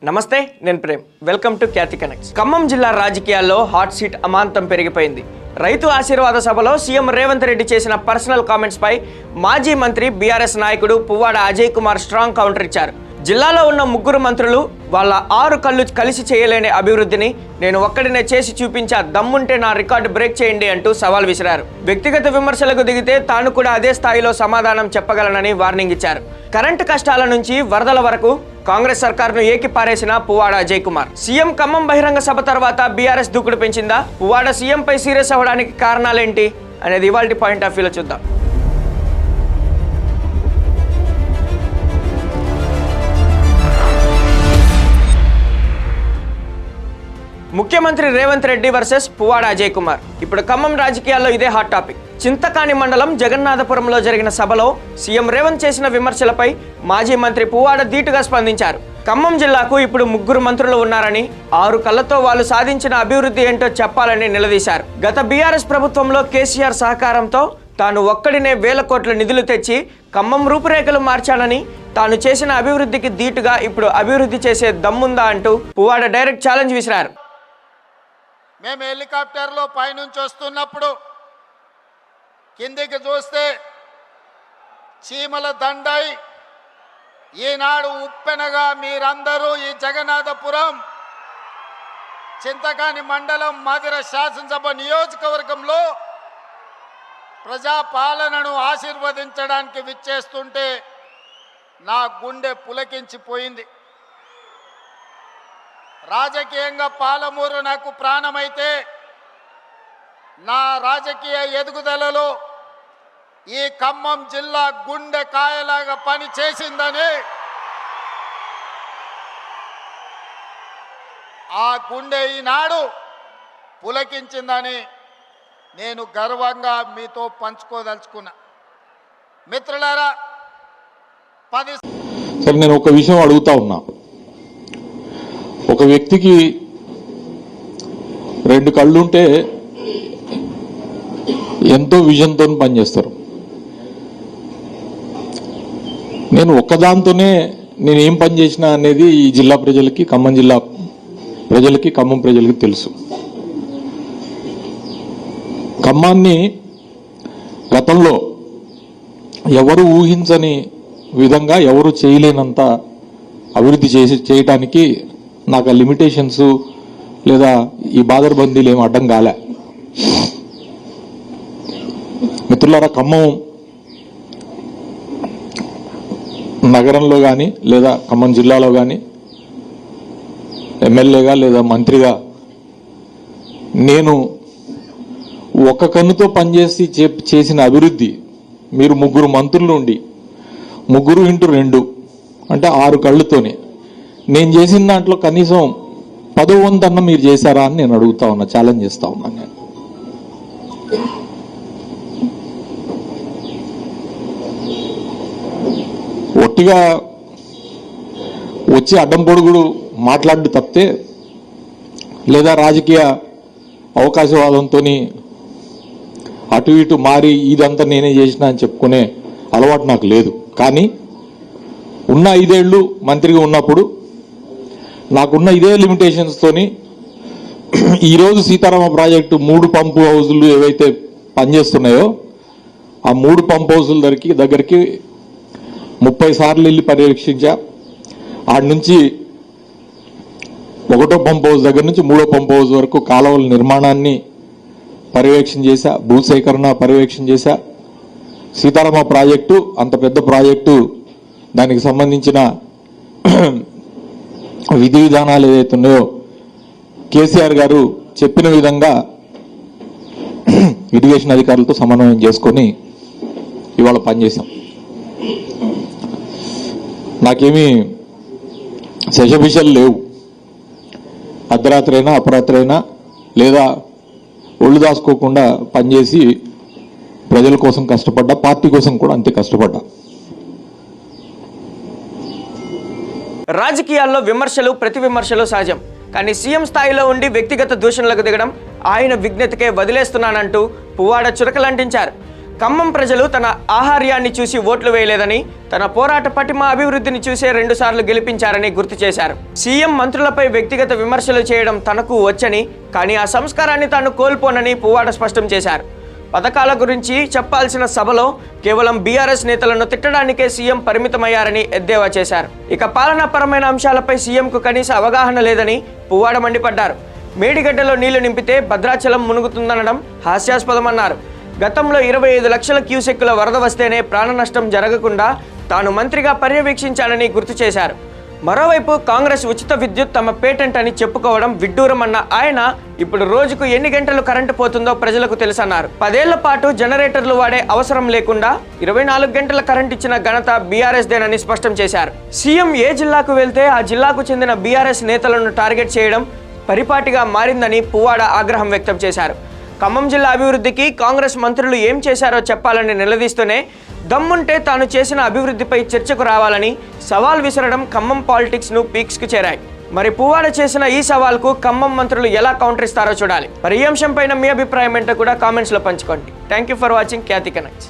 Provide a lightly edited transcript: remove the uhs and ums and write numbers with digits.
నమస్తే, నేను Prem. Welcome to Khyathi connects. Khammam జిల్లా రాజకీయాల్లో హాట్ సీట్ అమాంతం పెరిగిపోయింది. రైతు ఆశీర్వాద సభలో సీఎం రేవంత్ రెడ్డి చేసిన పర్సనల్ కామెంట్స్ పై మాజీ మంత్రి బీఆర్ఎస్ నాయకుడు పువ్వాడ అజయ్ కుమార్ స్ట్రాంగ్ కౌంటర్ ఇచ్చారు. జిల్లాలో ఉన్న ముగ్గురు మంత్రులు వాళ్ళ 6 కళ్ళు కలిసి చేయలేని అభివృద్ధిని నేను ఒక్కడినే చేసి చూపించా, దమ్ముంటే నా రికార్డు బ్రేక్ చేయండి అంటూ సవాల్ విసిరారు. వ్యక్తిగత విమర్శలకు దిగితే తాను కూడా అదే స్థాయిలో సమాధానం చెప్పగలనని వార్నింగ్ ఇచ్చారు. కరెంటు కష్టాల నుంచి వరదల వరకు కాంగ్రెస్ సర్కారును ఏకిపారేసిన పువ్వాడ అజయ్ కుమార్. సీఎం ఖమ్మం బహిరంగ సభ తర్వాత బీఆర్ఎస్ దూకుడు పెంచిందా? పువ్వాడ సీఎంపై సీరియస్ అవ్వడానికి కారణాలేంటి అనేది ఇవాల్టి పాయింట్ ఆఫ్ వ్యూలో చూద్దాం. ముఖ్యమంత్రి రేవంత్ రెడ్డి వర్సెస్ పువ్వాడ అజయ్ కుమార్. ఇప్పుడు ఖమ్మం రాజకీయాల్లో ఇదే హాట్ టాపిక్. చింతకాని మండలం జగన్నాథపురంలో జరిగిన సభలో సీఎం రేవంత్ చేసిన విమర్శలపై మాజీ మంత్రి పువ్వాడ ధీటుగా స్పందించారు. ఖమ్మం జిల్లాకు ఇప్పుడు ముగ్గురు మంత్రులు ఉన్నారని, 6 కళ్ళతో వాళ్ళు సాధించిన అభివృద్ధి ఏంటో చెప్పాలని నిలదీశారు. గత బీఆర్ఎస్ ప్రభుత్వంలో కేసీఆర్ సహకారంతో తాను ఒక్కడినే వేల కోట్ల నిధులు తెచ్చి ఖమ్మం రూపురేఖలు మార్చానని, తాను చేసిన అభివృద్ధికి ధీటుగా ఇప్పుడు అభివృద్ధి చేసే దమ్ముందా అంటూ పువ్వాడ డైరెక్ట్ ఛాలెంజ్ విసిరారు. మేము హెలికాప్టర్లో పైనుంచి వస్తున్నప్పుడు కిందికి చూస్తే చీమల దండై ఈనాడు ఉప్పెనగా మీరందరూ ఈ జగన్నాథపురం చింతకాని మండలం మధిర శాసనసభ నియోజకవర్గంలో ప్రజాపాలనను ఆశీర్వదించడానికి విచ్చేస్తుంటే నా గుండె పులకించిపోయింది. రాజకీయంగా పాలమూరు నాకు ప్రాణమైతే నా రాజకీయ ఎదుగుదలలో ఈ ఖమ్మం జిల్లా గుండె కాయలాగా పని చేసిందని, ఆ గుండె ఈనాడు పులకించిందని నేను గర్వంగా మీతో పంచుకోదలుచుకున్నా. మిత్రులారా, సరే, నేను ఒక విషయం అడుగుతా ఉన్నా. ఒక వ్యక్తికి 2 కళ్ళుంటే ఎంతో విజన్తో పనిచేస్తారు. నేను ఒక్కదాంతోనే నేను ఏం పని చేసినా అనేది ఈ జిల్లా ప్రజలకి, ఖమ్మం జిల్లా ప్రజలకి, ఖమ్మం ప్రజలకి తెలుసు. ఖమ్మాన్ని గతంలో ఎవరు ఊహించని విధంగా, ఎవరు చేయలేనంత అభివృద్ధి చేయడానికి నాకు ఆ లిమిటేషన్స్ లేదా ఈ బాదరబందీలు ఏమి అడ్డం కాలే. మిత్రులారా, ఖమ్మం నగరంలో కానీ లేదా ఖమ్మం జిల్లాలో కానీ ఎమ్మెల్యేగా లేదా మంత్రిగా నేను ఒక కన్నుతో పనిచేసి చేసిన అభివృద్ధి, మీరు 3 మంత్రులు ఉండి 3 × 2 అంటే 6 కళ్ళుతోనే నేను చేసిన దాంట్లో కనీసం 10వ వంతు మీరు చేశారా అని నేను అడుగుతా ఉన్నా, ఛాలెంజ్ చేస్తా ఉన్నాను. నేను ఒట్టిగా వచ్చి అడ్డం పొడుగుడు మాట్లాడు తప్పితే, లేదా రాజకీయ అవకాశవాదంతో అటు ఇటు మారి ఇదంతా నేనే చేసినా అని చెప్పుకునే అలవాటు నాకు లేదు. కానీ ఉన్న 5 ఏళ్ళు మంత్రిగా ఉన్నప్పుడు నాకున్న ఇదే లిమిటేషన్స్తోని ఈరోజు సీతారామ ప్రాజెక్టు 3 పంపు హౌజులు ఏవైతే పనిచేస్తున్నాయో ఆ 3 పంప్ హౌజుల దగ్గరికి 30 సార్లు వెళ్ళి పర్యవేక్షించా. ఆడి నుంచి 1వ పంప్ హౌజ్ దగ్గర నుంచి 3వ పంప్ హౌజ్ వరకు కాలువల నిర్మాణాన్ని పర్యవేక్షణ చేశా, భూసేకరణ పర్యవేక్షణ చేశా. సీతారామ ప్రాజెక్టు అంత పెద్ద ప్రాజెక్టు, దానికి సంబంధించిన విధి విధానాలు ఏదైతే ఉన్నాయో కేసీఆర్ గారు చెప్పిన విధంగా ఇరిగేషన్ అధికారులతో సమన్వయం చేసుకొని ఇవాళ పనిచేశాం. నాకేమీ శశభిషలు లేవు. అర్ధరాత్రి అయినా అపరాత్రి అయినా లేదా ఒళ్ళు దాచుకోకుండా పనిచేసి ప్రజల కోసం కష్టపడ్డా, పార్టీ కోసం కూడా అంతే కష్టపడ్డా. రాజకీయాల్లో విమర్శలు, ప్రతి విమర్శలు సహజం. కానీ సీఎం స్థాయిలో ఉండి వ్యక్తిగత దూషణలకు దిగడం ఆయన విజ్ఞతకే వదిలేస్తున్నానంటూ పువ్వాడ చురకలంటించారు. ఖమ్మం ప్రజలు తన ఆహార్యాన్ని చూసి ఓట్లు వేయలేదని, తన పోరాట పటిమ అభివృద్ధిని చూసే 2 సార్లు గెలిపించారని గుర్తు చేశారు. సీఎం మంత్రులపై వ్యక్తిగత విమర్శలు చేయడం తనకు వచ్చని, కానీ ఆ సంస్కారాన్ని తాను కోల్పోనని పువ్వాడ స్పష్టం చేశారు. పథకాల గురించి చెప్పాల్సిన సభలో కేవలం బీఆర్ఎస్ నేతలను తిట్టడానికే సీఎం పరిమితమయ్యారని ఎద్దేవా చేశారు. ఇక పాలనాపరమైన అంశాలపై సీఎంకు కనీస అవగాహన లేదని పువ్వాడ మండిపడ్డారు. మేడిగడ్డలో నీళ్లు నింపితే భద్రాచలం మునుగుతుందనడం హాస్యాస్పదమన్నారు. గతంలో 25 లక్షల క్యూసెక్కుల వరద వస్తేనే ప్రాణ నష్టం జరగకుండా తాను మంత్రిగా పర్యవేక్షించానని గుర్తు చేశారు. మరోవైపు కాంగ్రెస్ ఉచిత విద్యుత్ తమ పేటెంట్ అని చెప్పుకోవడం విడ్డూరమన్న ఆయన ఇప్పుడు రోజుకు ఎన్ని గంటలు కరెంటు పోతుందో ప్రజలకు తెలుసన్నారు. 10 ఏళ్ల పాటు జనరేటర్లు వాడే అవసరం లేకుండా 24 గంటల కరెంట్ ఇచ్చిన ఘనత బీఆర్ఎస్ దేనని స్పష్టం చేశారు. సీఎం ఏ జిల్లాకు వెళ్తే ఆ జిల్లాకు చెందిన బీఆర్ఎస్ నేతలను టార్గెట్ చేయడం పరిపాటిగా మారిందని పువ్వాడ ఆగ్రహం వ్యక్తం చేశారు. ఖమ్మం జిల్లా అభివృద్ధికి కాంగ్రెస్ మంత్రులు ఏం చేశారో చెప్పాలని నిలదీస్తూనే దమ్ముంటే తాను చేసిన అభివృద్ధిపై చర్చకు రావాలని సవాల్ విసరడం ఖమ్మం పాలిటిక్స్ను పీక్స్కు చేరాయి. మరి పువ్వాడ చేసిన ఈ సవాల్కు ఖమ్మం మంత్రులు ఎలా కౌంటర్ ఇస్తారో చూడాలి. మరి ఈ అంశంపైన మీ అభిప్రాయం ఏంటో కూడా కామెంట్స్లో పంచుకోండి. Thank you for watching Khyati connects.